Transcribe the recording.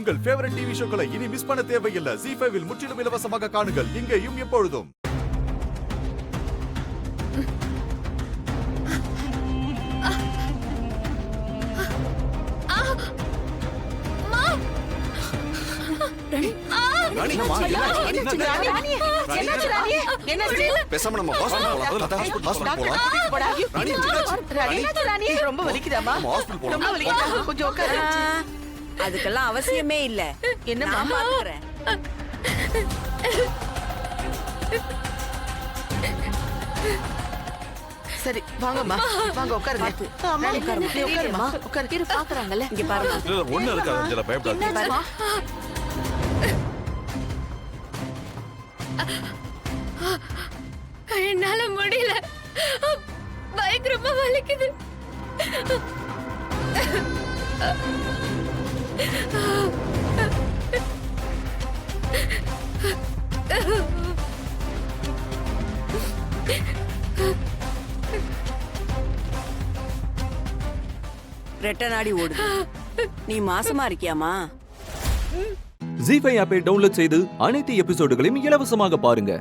உங்கள் favourite TV ஷோக்களை இனி miss பண்ண தேவையில்லை. ZEE5 இல் முற்றிலும் இலவசமாக காணுங்கள். இங்கேயும் எப்பொழுதும். பேசாம நம்ம ஹாஸ்பிடல் போலாம். ரொம்ப வலிக்குதாமா? ரொம்ப வலிக்குதா? கொஞ்சம் உட்காரு. அதுக்கெல்லாம் அவசியமே இல்ல. என்ன நான் பாத்துக்கறேன். சரி வாங்கம்மா, வாங்க உட்காருங்க. ராணி, நீ உட்காருமா, உட்காரு. பாக்குறாங்கல்ல, இங்க பாருங்க. ஒண்ணு இருக்காது அஞ்சலா, பயப்படாத. என்னால முடியல, பயங்கரமா வலிக்குது. ரெட்ட நாடி ஓடுது. நீ மாசமா இருக்கியாமா? ZEE5 ஆப்பை டவுன்லோட் செய்து அனைத்து எபிசோடுகளையும் இலவசமாக பாருங்க.